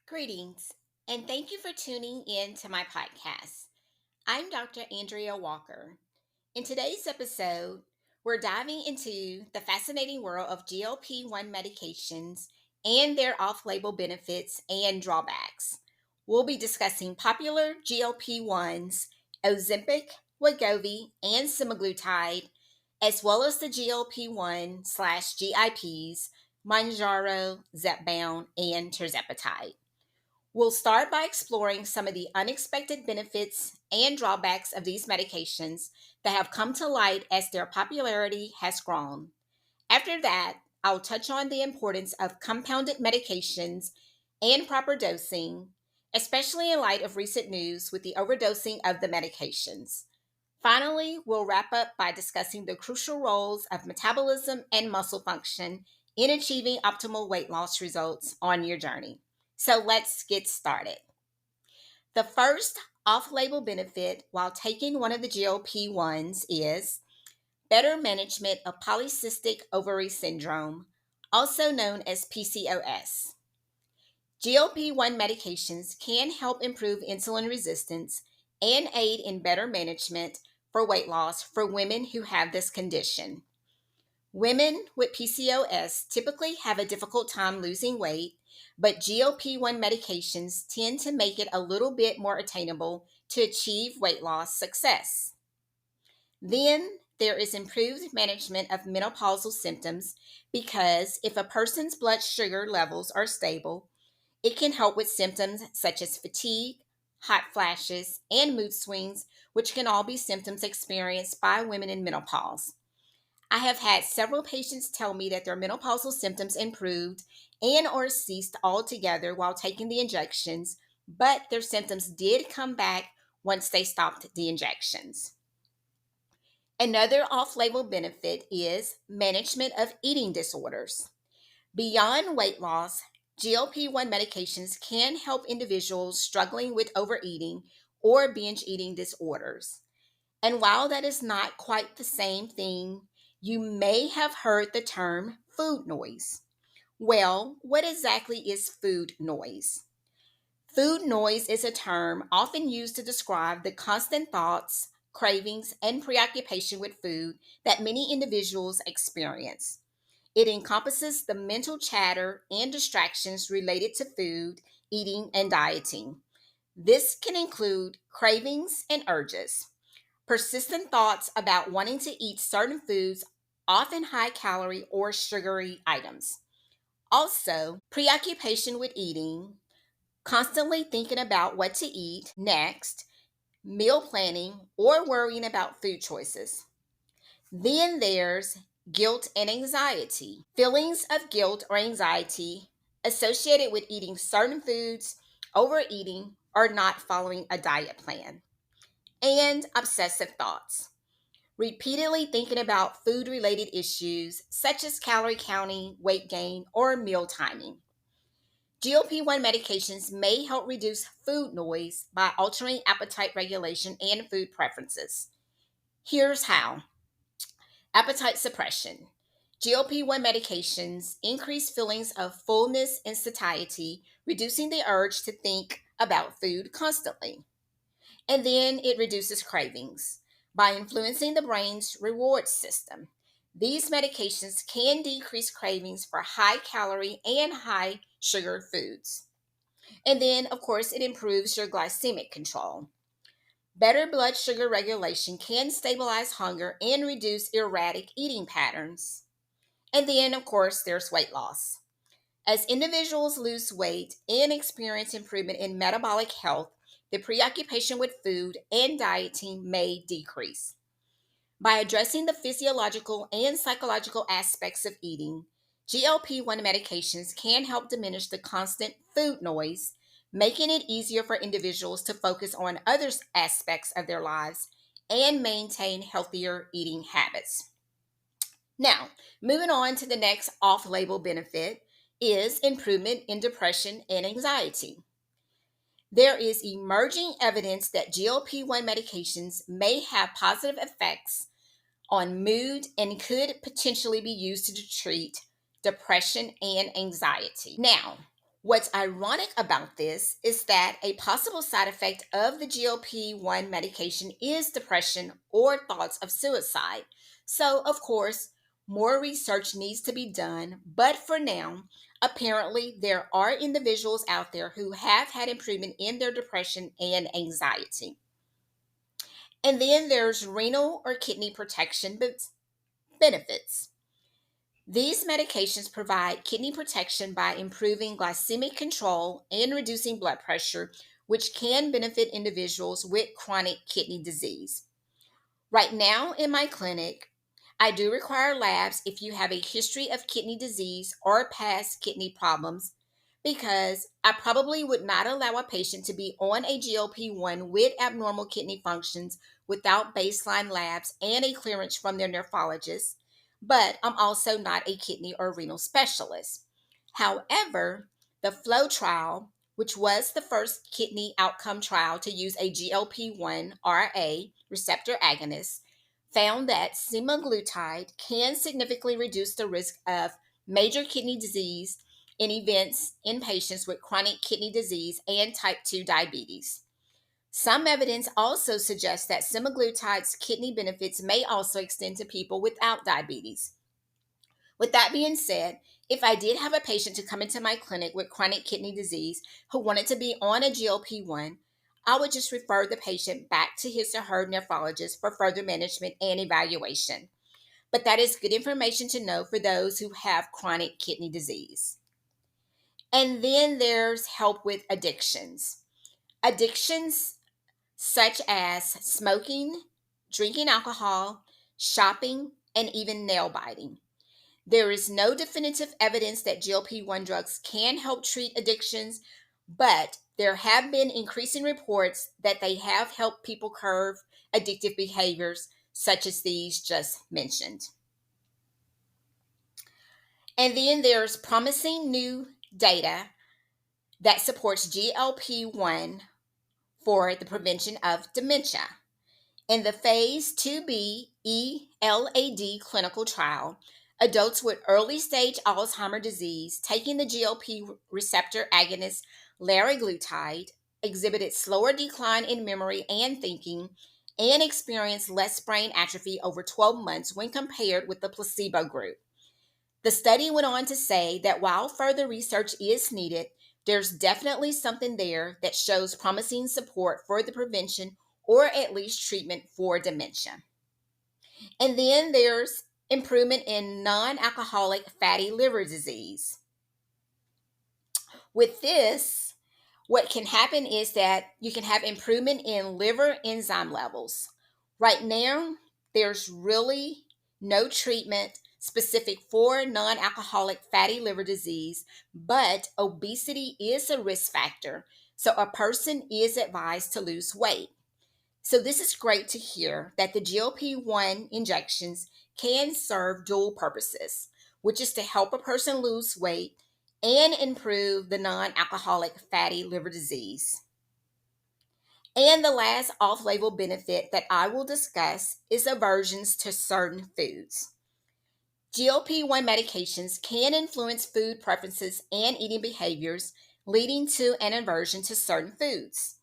Greetings, and thank you for tuning in to my podcast. I'm Dr. Andrea Walker. In today's episode, we're diving into the fascinating world of GLP1 medications and their off label benefits and drawbacks. We'll be discussing popular GLP1s, Ozempic, Wegovy, and Semaglutide, as well as the GLP1 slash GIPs, Manjaro, Zepbound, and Tirzepatide. We'll start by exploring some of the unexpected benefits and drawbacks of these medications that have come to light as their popularity has grown. After that, I'll touch on the importance of compounded medications and proper dosing, especially in light of recent news with the overdosing of the medications. Finally, we'll wrap up by discussing the crucial roles of metabolism and muscle function in achieving optimal weight loss results on your journey. So let's get started. The first off label benefit while taking one of the GLP 1s is better management of polycystic ovary syndrome, also known as PCOS. GLP-1 medications can help improve insulin resistance and aid in better management for weight loss for women who have this condition. Women with PCOS typically have a difficult time losing weight, but GLP-1 medications tend to make it a little bit more attainable to achieve weight loss success. Then there is improved management of menopausal symptoms because if a person's blood sugar levels are stable, it can help with symptoms such as fatigue, hot flashes, and mood swings, which can all be symptoms experienced by women in menopause. I have had several patients tell me that their menopausal symptoms improved and or ceased altogether while taking the injections, but their symptoms did come back once they stopped the injections. Another off-label benefit is management of eating disorders. Beyond weight loss, GLP-1 medications can help individuals struggling with overeating or binge eating disorders. And while that is not quite the same thing, you may have heard the term food noise. Well, what exactly is food noise? Food noise is a term often used to describe the constant thoughts, cravings, and preoccupation with food that many individuals experience. It encompasses the mental chatter and distractions related to food, eating, and dieting. This can include cravings and urges, persistent thoughts about wanting to eat certain foods, often high calorie or sugary items. Also, preoccupation with eating, constantly thinking about what to eat next, meal planning, or worrying about food choices. Then there's guilt and anxiety. Feelings of guilt or anxiety associated with eating certain foods, overeating, or not following a diet plan. And obsessive thoughts. Repeatedly thinking about food related issues such as calorie counting, weight gain, or meal timing. GLP-1 medications may help reduce food noise by altering appetite regulation and food preferences. Here's how. Appetite suppression. GLP-1 medications increase feelings of fullness and satiety, reducing the urge to think about food constantly. And then it reduces cravings by influencing the brain's reward system. These medications can decrease cravings for high calorie and high sugar foods. And then, of course, it improves your glycemic control. Better blood sugar regulation can stabilize hunger and reduce erratic eating patterns. And then, of course, there's weight loss. As individuals lose weight and experience improvement in metabolic health, the preoccupation with food and dieting may decrease. By addressing the physiological and psychological aspects of eating, GLP-1 medications can help diminish the constant food noise, making it easier for individuals to focus on other aspects of their lives and maintain healthier eating habits. Now, moving on to the next off-label benefit is improvement in depression and anxiety. There is emerging evidence that GLP-1 medications may have positive effects on mood and could potentially be used to treat depression and anxiety. Now, What's ironic about this is that a possible side effect of the GLP-1 medication is depression or thoughts of suicide. So, of course, more research needs to be done, but for now, apparently there are individuals out there who have had improvement in their depression and anxiety. And then there's renal or kidney protection benefits. These medications provide kidney protection by improving glycemic control and reducing blood pressure, which can benefit individuals with chronic kidney disease. Right now in my clinic, I do require labs if you have a history of kidney disease or past kidney problems, because I probably would not allow a patient to be on a GLP-1 with abnormal kidney functions without baseline labs and a clearance from their nephrologist, but I'm also not a kidney or renal specialist. However, the FLOW trial, which was the first kidney outcome trial to use a GLP-1 RA receptor agonist, found that semaglutide can significantly reduce the risk of major kidney disease in events in patients with chronic kidney disease and type 2 diabetes. Some evidence also suggests that semaglutide's kidney benefits may also extend to people without diabetes. With that being said, if I did have a patient to come into my clinic with chronic kidney disease who wanted to be on a GLP-1, I would just refer the patient back to his or her nephrologist for further management and evaluation. But that is good information to know for those who have chronic kidney disease. And then there's help with addictions. Addictions such as smoking, drinking alcohol, shopping, and even nail biting. There is no definitive evidence that GLP-1 drugs can help treat addictions, but there have been increasing reports that they have helped people curb addictive behaviors such as these just mentioned. And then there's promising new data that supports GLP-1 for the prevention of dementia. In the phase 2b ELAD clinical trial, adults with early stage Alzheimer's disease taking the GLP receptor agonist liraglutide exhibited slower decline in memory and thinking and experienced less brain atrophy over 12 months when compared with the placebo group. The study went on to say that while further research is needed, there's definitely something there that shows promising support for the prevention or at least treatment for dementia. And then there's improvement in non-alcoholic fatty liver disease. With this, what can happen is that you can have improvement in liver enzyme levels. Right now, there's really no treatment specific for non-alcoholic fatty liver disease, but obesity is a risk factor, so a person is advised to lose weight. So this is great to hear that the GLP-1 injections can serve dual purposes, which is to help a person lose weight and improve the non-alcoholic fatty liver disease. And the last off-label benefit that I will discuss is aversions to certain foods. GLP-1 medications can influence food preferences and eating behaviors, leading to an aversion to certain foods.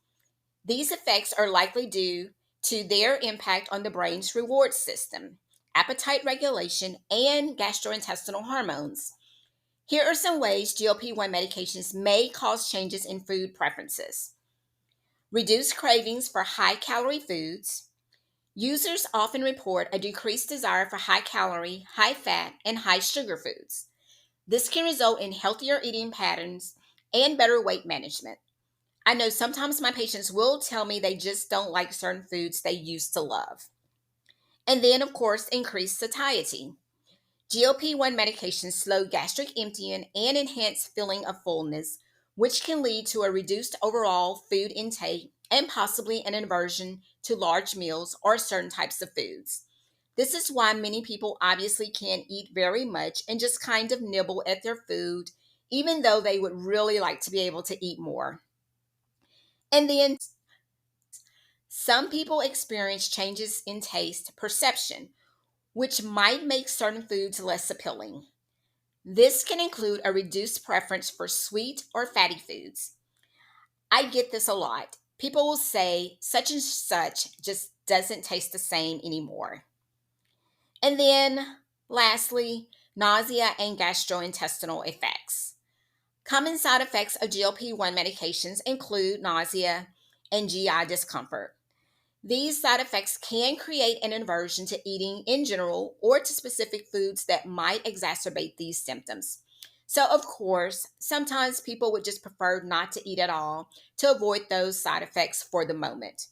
These effects are likely due to their impact on the brain's reward system, appetite regulation, and gastrointestinal hormones. Here are some ways GLP-1 medications may cause changes in food preferences. Reduced cravings for high-calorie foods. Users often report a decreased desire for high-calorie, high-fat, and high-sugar foods. This can result in healthier eating patterns and better weight management. I know sometimes my patients will tell me they just don't like certain foods they used to love. And then, of course, increased satiety. GLP-1 medications slow gastric emptying and enhance feeling of fullness, which can lead to a reduced overall food intake and possibly an aversion to large meals or certain types of foods. This is why many people obviously can't eat very much and just kind of nibble at their food, even though they would really like to be able to eat more. And then some people experience changes in taste perception, which might make certain foods less appealing. This can include a reduced preference for sweet or fatty foods. I get this a lot. People will say such and such just doesn't taste the same anymore. And then, lastly, nausea and gastrointestinal effects. Common side effects of GLP-1 medications include nausea and GI discomfort. These side effects can create an aversion to eating in general or to specific foods that might exacerbate these symptoms. So, of course, sometimes people would just prefer not to eat at all to avoid those side effects for the moment.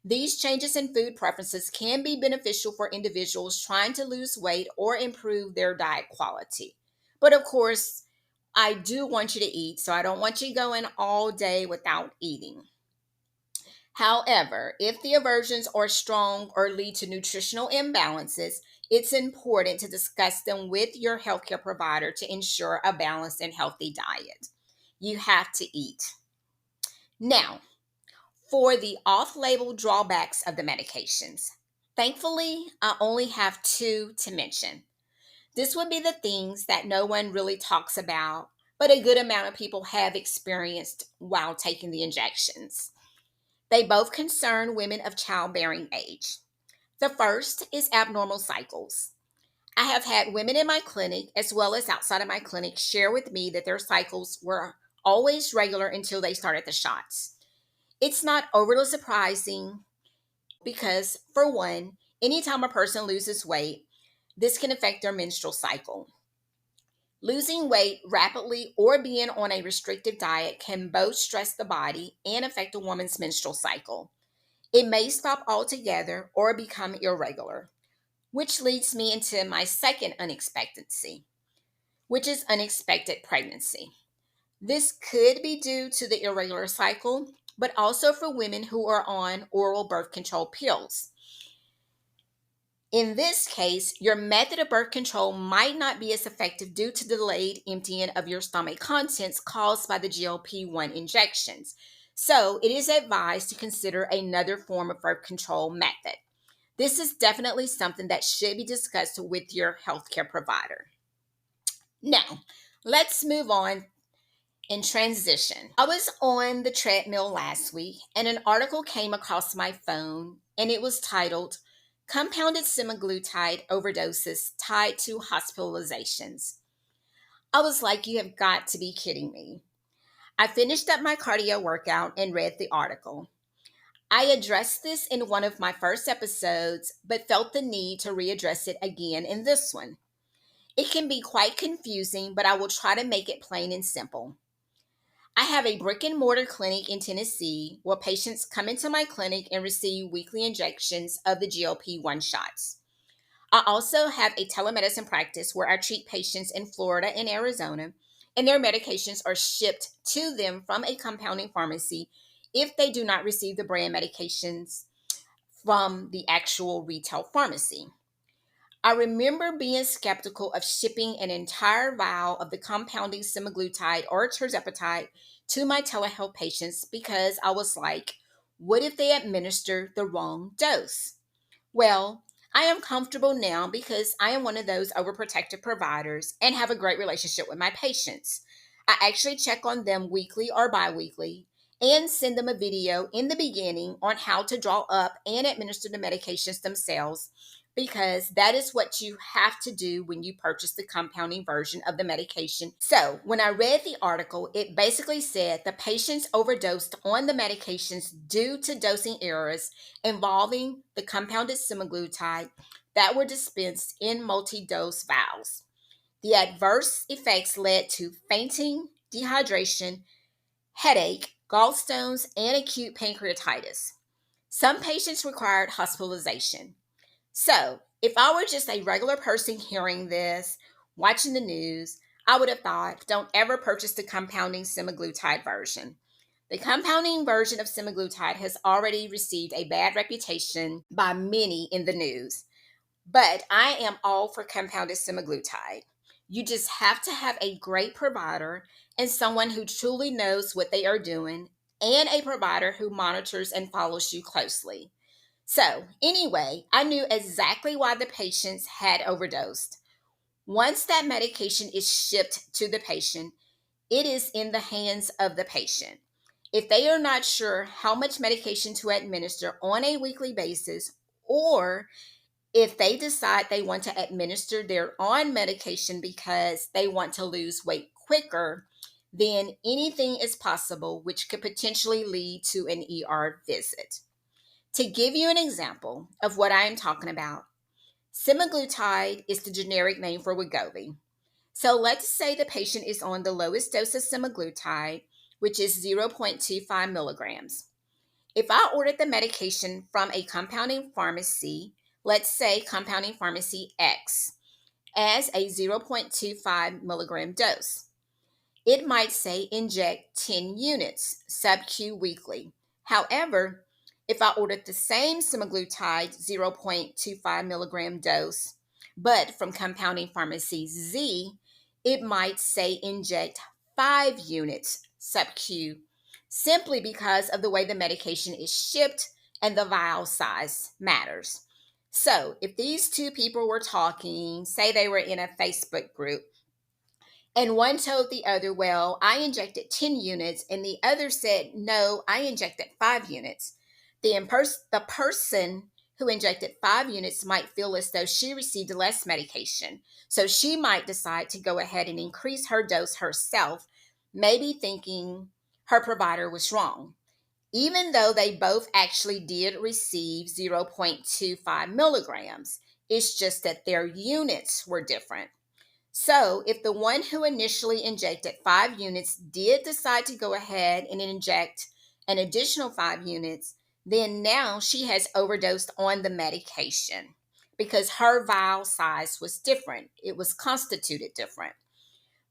These changes in food preferences can be beneficial for individuals trying to lose weight or improve their diet quality. But of course, I do want you to eat, so I don't want you going all day without eating. However, if the aversions are strong or lead to nutritional imbalances, it's important to discuss them with your healthcare provider to ensure a balanced and healthy diet. You have to eat. Now, for the off label drawbacks of the medications, thankfully, I only have two to mention. This would be the things that no one really talks about, but a good amount of people have experienced while taking the injections. They both concern women of childbearing age. The first is abnormal cycles. I have had women in my clinic, as well as outside of my clinic, share with me that their cycles were always regular until they started the shots. It's not overly surprising because, for one, anytime a person loses weight, this can affect their menstrual cycle. Losing weight rapidly or being on a restrictive diet can both stress the body and affect a woman's menstrual cycle. It may stop altogether or become irregular, which leads me into my second unexpectancy, which is unexpected pregnancy. This could be due to the irregular cycle, but also for women who are on oral birth control pills. In this case, your method of birth control might not be as effective due to delayed emptying of your stomach contents caused by the GLP-1 injections. So, it is advised to consider another form of birth control method. This is definitely something that should be discussed with your healthcare provider. Now, let's move on and transition. I was on the treadmill last week and an article came across my phone and it was titled Compounded Semaglutide Overdoses Tied to Hospitalizations. I was like, you have got to be kidding me. I finished up my cardio workout and read the article. I addressed this in one of my first episodes, but felt the need to readdress it again in this one. It can be quite confusing, but I will try to make it plain and simple. I have a brick and mortar clinic in Tennessee where patients come into my clinic and receive weekly injections of the GLP-1 shots. I also have a telemedicine practice where I treat patients in Florida and Arizona, and their medications are shipped to them from a compounding pharmacy if they do not receive the brand medications from the actual retail pharmacy. I remember being skeptical of shipping an entire vial of the compounding semaglutide or tirzepatide to my telehealth patients because I was like, what if they administer the wrong dose? Well, I am comfortable now because I am one of those overprotective providers and have a great relationship with my patients. I actually check on them weekly or bi-weekly and send them a video in the beginning on how to draw up and administer the medications themselves because that is what you have to do when you purchase the compounding version of the medication. So, when I read the article, it basically said the patients overdosed on the medications due to dosing errors involving the compounded semaglutide that were dispensed in multi-dose vials. The adverse effects led to fainting, dehydration, headache, gallstones, and acute pancreatitis. Some patients required hospitalization. So, if I were just a regular person hearing this, watching the news, I would have thought, don't ever purchase the compounding semaglutide version. The compounding version of semaglutide has already received a bad reputation by many in the news. But I am all for compounded semaglutide. You just have to have a great provider and someone who truly knows what they are doing and a provider who monitors and follows you closely. So, anyway, I knew exactly why the patients had overdosed. Once that medication is shipped to the patient, it is in the hands of the patient. If they are not sure how much medication to administer on a weekly basis, or if they decide they want to administer their own medication because they want to lose weight quicker, then anything is possible, which could potentially lead to an ER visit. To give you an example of what I am talking about, semaglutide is the generic name for Wegovy. So let's say the patient is on the lowest dose of semaglutide, which is 0.25 milligrams. If I ordered the medication from a compounding pharmacy, let's say compounding pharmacy X, as a 0.25 milligram dose, it might say inject 10 units sub-Q weekly. However, if I ordered the same semaglutide 0.25 milligram dose, but from compounding pharmacy Z, it might say inject 5 units sub-Q, simply because of the way the medication is shipped and the vial size matters. So if these two people were talking, say they were in a Facebook group, and one told the other, well, I injected 10 units, and the other said, no, I injected 5 units. The person who injected 5 units might feel as though she received less medication. So she might decide to go ahead and increase her dose herself, maybe thinking her provider was wrong, even though they both actually did receive 0.25 milligrams. It's just that their units were different. So if the one who initially injected 5 units did decide to go ahead and inject an additional 5 units, then now she has overdosed on the medication because her vial size was different. It was constituted different.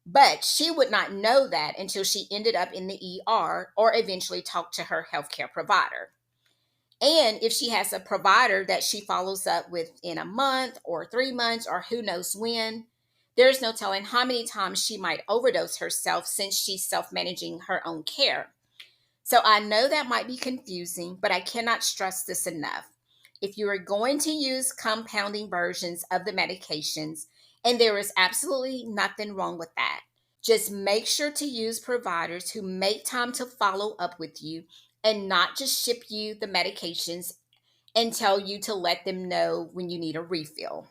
But she would not know that until she ended up in the ER or eventually talked to her healthcare provider. And if she has a provider that she follows up with in a month or 3 months or who knows when, there's no telling how many times she might overdose herself since she's self-managing her own care. So I know that might be confusing, but I cannot stress this enough. If you are going to use compounding versions of the medications, and there is absolutely nothing wrong with that, just make sure to use providers who make time to follow up with you and not just ship you the medications and tell you to let them know when you need a refill.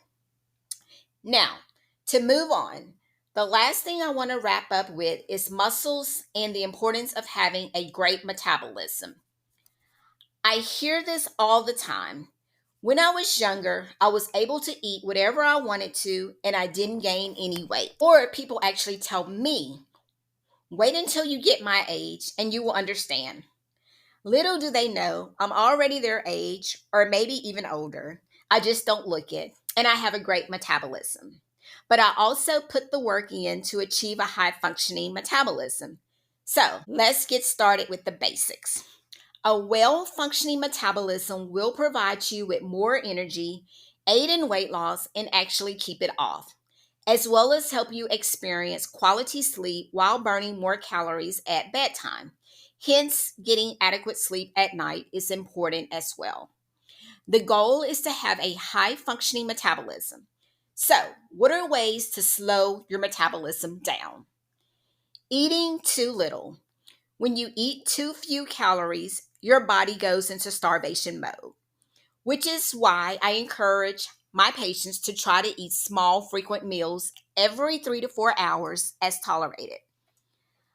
Now, to move on, the last thing I want to wrap up with is muscles and the importance of having a great metabolism. I hear this all the time. When I was younger, I was able to eat whatever I wanted to and I didn't gain any weight. Or people actually tell me, wait until you get my age and you will understand. Little do they know, I'm already their age or maybe even older. I just don't look it, and I have a great metabolism. But I also put the work in to achieve a high functioning metabolism. So let's get started with the basics. A well functioning metabolism will provide you with more energy, aid in weight loss, and actually keep it off, as well as help you experience quality sleep while burning more calories at bedtime. Hence, getting adequate sleep at night is important as well. The goal is to have a high functioning metabolism. So, what are ways to slow your metabolism down? Eating too little. When you eat too few calories, your body goes into starvation mode, which is why I encourage my patients to try to eat small, frequent meals every 3 to 4 hours as tolerated.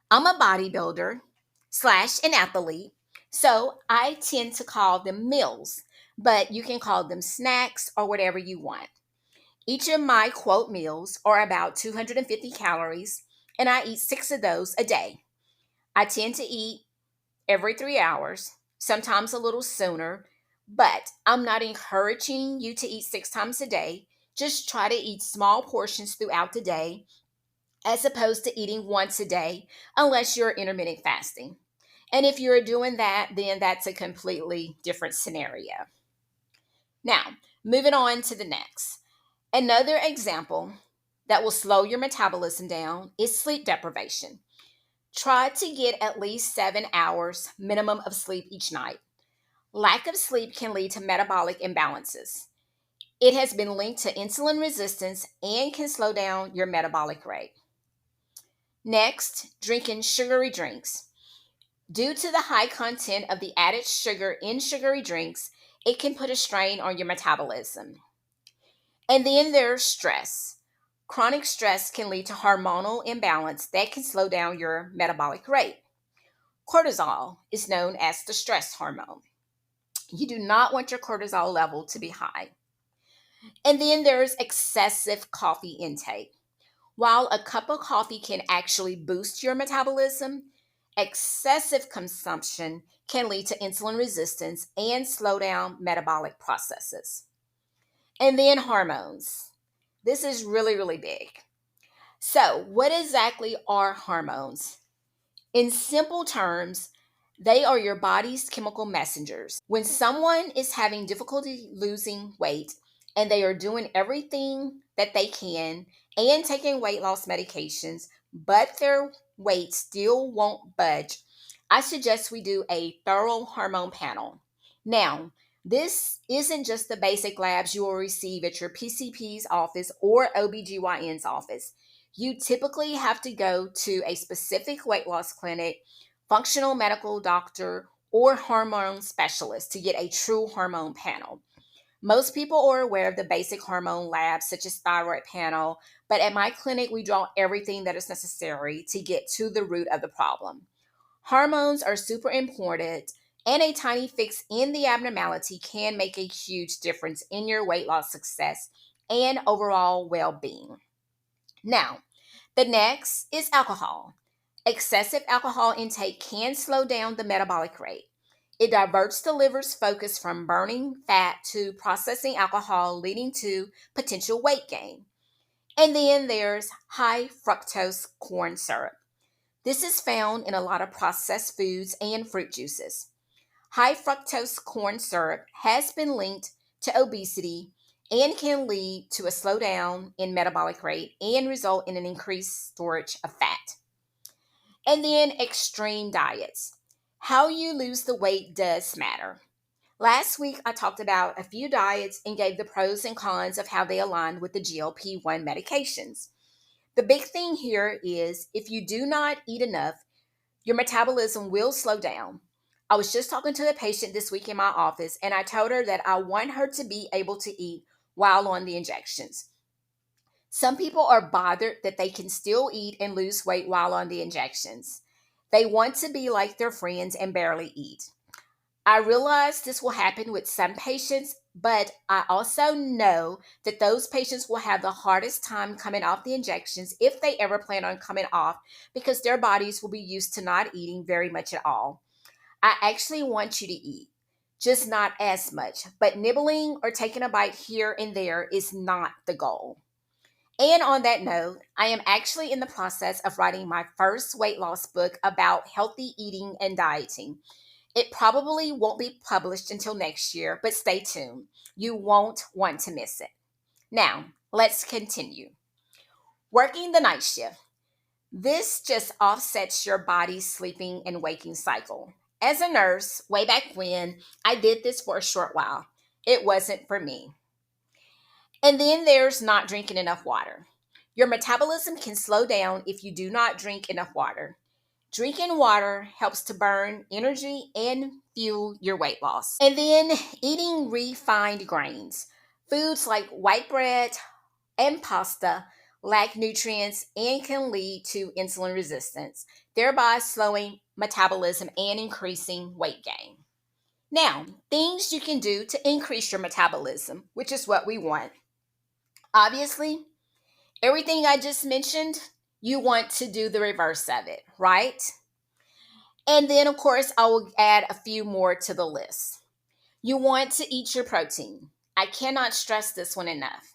I'm a bodybuilder / an athlete, so I tend to call them meals, but you can call them snacks or whatever you want. Each of my quote meals are about 250 calories, and I eat 6 of those a day. I tend to eat every 3 hours, sometimes a little sooner, but I'm not encouraging you to eat 6 times a day. Just try to eat small portions throughout the day as opposed to eating once a day, unless you're intermittent fasting. And if you're doing that, then that's a completely different scenario. Now, moving on to the next. Another example that will slow your metabolism down is sleep deprivation. Try to get at least 7 hours minimum of sleep each night. Lack of sleep can lead to metabolic imbalances. It has been linked to insulin resistance and can slow down your metabolic rate. Next, drinking sugary drinks. Due to the high content of the added sugar in sugary drinks, it can put a strain on your metabolism. And then there's stress. Chronic stress can lead to hormonal imbalance that can slow down your metabolic rate. Cortisol is known as the stress hormone. You do not want your cortisol level to be high. And then there's excessive coffee intake. While a cup of coffee can actually boost your metabolism, excessive consumption can lead to insulin resistance and slow down metabolic processes. And then hormones. This is really, really big. So, what exactly are hormones? In simple terms, they are your body's chemical messengers. When someone is having difficulty losing weight and they are doing everything that they can and taking weight loss medications, but their weight still won't budge, I suggest we do a thorough hormone panel. Now, this isn't just the basic labs you will receive at your PCP's office or OBGYN's office. You typically have to go to a specific weight loss clinic, functional medical doctor, or hormone specialist to get a true hormone panel. Most people are aware of the basic hormone labs such as thyroid panel, but at my clinic we draw everything that is necessary to get to the root of the problem. Hormones are super important, and a tiny fix in the abnormality can make a huge difference in your weight loss success and overall well-being. Now, the next is alcohol. Excessive alcohol intake can slow down the metabolic rate. It diverts the liver's focus from burning fat to processing alcohol, leading to potential weight gain. And then there's high fructose corn syrup. This is found in a lot of processed foods and fruit juices. High fructose corn syrup has been linked to obesity and can lead to a slowdown in metabolic rate and result in an increased storage of fat. And then extreme diets. How you lose the weight does matter. Last week, I talked about a few diets and gave the pros and cons of how they aligned with the GLP1 medications. The big thing here is if you do not eat enough, your metabolism will slow down. I was just talking to a patient this week in my office, and I told her that I want her to be able to eat while on the injections. Some people are bothered that they can still eat and lose weight while on the injections. They want to be like their friends and barely eat. I realize this will happen with some patients, but I also know that those patients will have the hardest time coming off the injections if they ever plan on coming off because their bodies will be used to not eating very much at all. I actually want you to eat, just not as much, but nibbling or taking a bite here and there is not the goal. And on that note, I am actually in the process of writing my first weight loss book about healthy eating and dieting. It probably won't be published until next year, but stay tuned. You won't want to miss it. Now, let's continue. Working the night shift. This just offsets your body's sleeping and waking cycle. As a nurse, way back when, I did this for a short while. It wasn't for me. And then there's not drinking enough water. Your metabolism can slow down if you do not drink enough water. Drinking water helps to burn energy and fuel your weight loss. And then eating refined grains. Foods like white bread and pasta lack nutrients and can lead to insulin resistance, thereby slowing metabolism and increasing weight gain. Now, things you can do to increase your metabolism, which is what we want. Obviously, everything I just mentioned, you want to do the reverse of it, right? And then, of course, I will add a few more to the list. You want to eat your protein. I cannot stress this one enough.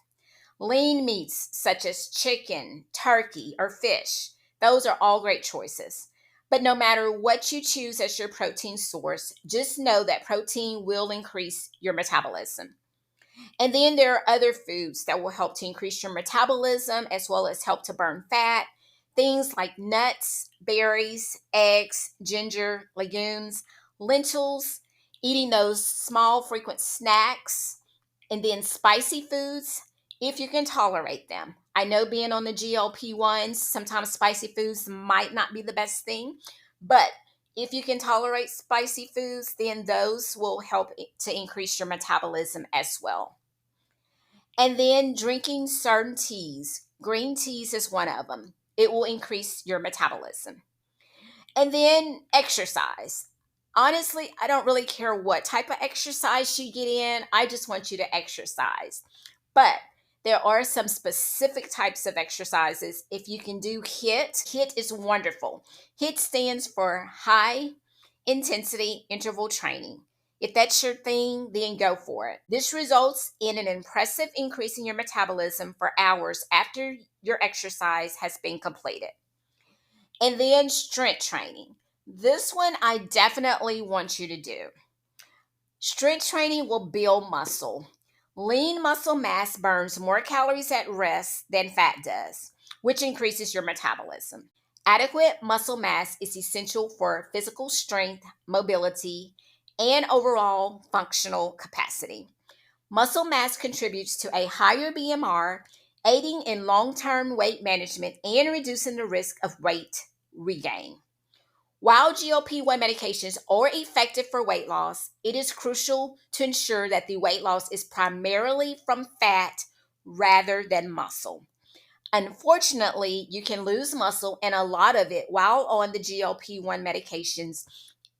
Lean meats such as chicken, turkey, or fish, those are all great choices. But no matter what you choose as your protein source, just know that protein will increase your metabolism. And then there are other foods that will help to increase your metabolism as well as help to burn fat. Things like nuts, berries, eggs, ginger, legumes, lentils, eating those small frequent snacks, And then spicy foods, if you can tolerate them. I know being on the GLP1s, sometimes spicy foods might not be the best thing, but if you can tolerate spicy foods, then those will help to increase your metabolism as well. And then drinking certain teas. Green teas is one of them. It will increase your metabolism. And then exercise. Honestly, I don't really care what type of exercise you get in. I just want you to exercise. But there are some specific types of exercises. If you can do HIIT is wonderful. HIIT stands for high intensity interval training. If that's your thing, then go for it. This results in an impressive increase in your metabolism for hours after your exercise has been completed. And then strength training. This one I definitely want you to do. Strength training will build muscle. Lean muscle mass burns more calories at rest than fat does, which increases your metabolism. Adequate muscle mass is essential for physical strength, mobility, and overall functional capacity. Muscle mass contributes to a higher BMR, aiding in long-term weight management and reducing the risk of weight regain. While GLP-1 medications are effective for weight loss, it is crucial to ensure that the weight loss is primarily from fat rather than muscle. Unfortunately, you can lose muscle and a lot of it while on the GLP-1 medications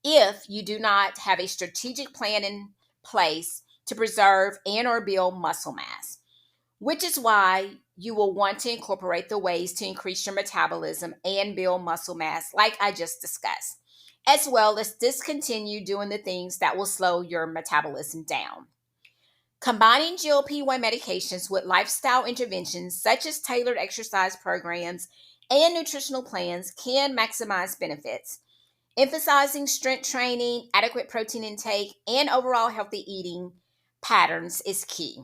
if you do not have a strategic plan in place to preserve and or build muscle mass, which is why you will want to incorporate the ways to increase your metabolism and build muscle mass like I just discussed, as well as discontinue doing the things that will slow your metabolism down. Combining GLP-1 medications with lifestyle interventions such as tailored exercise programs and nutritional plans can maximize benefits. Emphasizing strength training, adequate protein intake, and overall healthy eating patterns is key.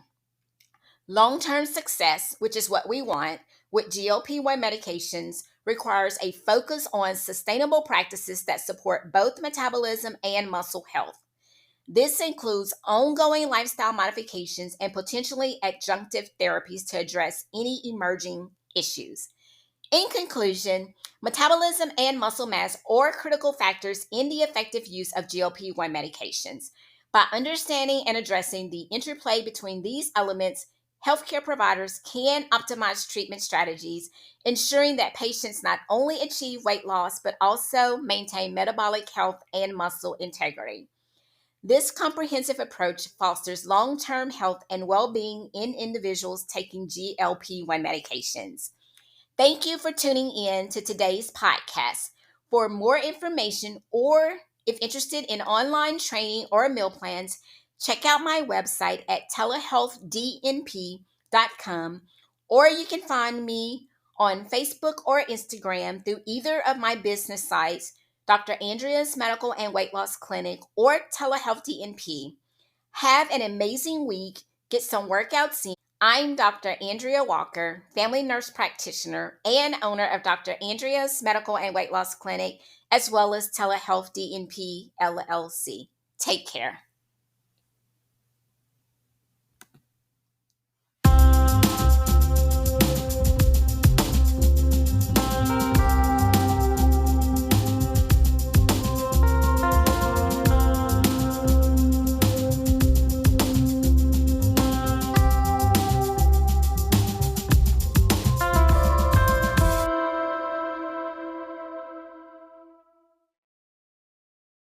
Long-term success, which is what we want with GLP-1 medications, requires a focus on sustainable practices that support both metabolism and muscle health. This includes ongoing lifestyle modifications and potentially adjunctive therapies to address any emerging issues. In conclusion, metabolism and muscle mass are critical factors in the effective use of GLP-1 medications. By understanding and addressing the interplay between these elements, healthcare providers can optimize treatment strategies, ensuring that patients not only achieve weight loss but also maintain metabolic health and muscle integrity. This comprehensive approach fosters long-term health and well-being in individuals taking GLP-1 medications. Thank you for tuning in to today's podcast. For more information or if interested in online training or meal plans, check out my website at telehealthdnp.com, or you can find me on Facebook or Instagram through either of my business sites, Dr. Andrea's Medical and Weight Loss Clinic or Telehealth DNP. Have an amazing week. Get some workouts in. I'm Dr. Andrea Walker, family nurse practitioner and owner of Dr. Andrea's Medical and Weight Loss Clinic, as well as Telehealth DNP LLC. Take care.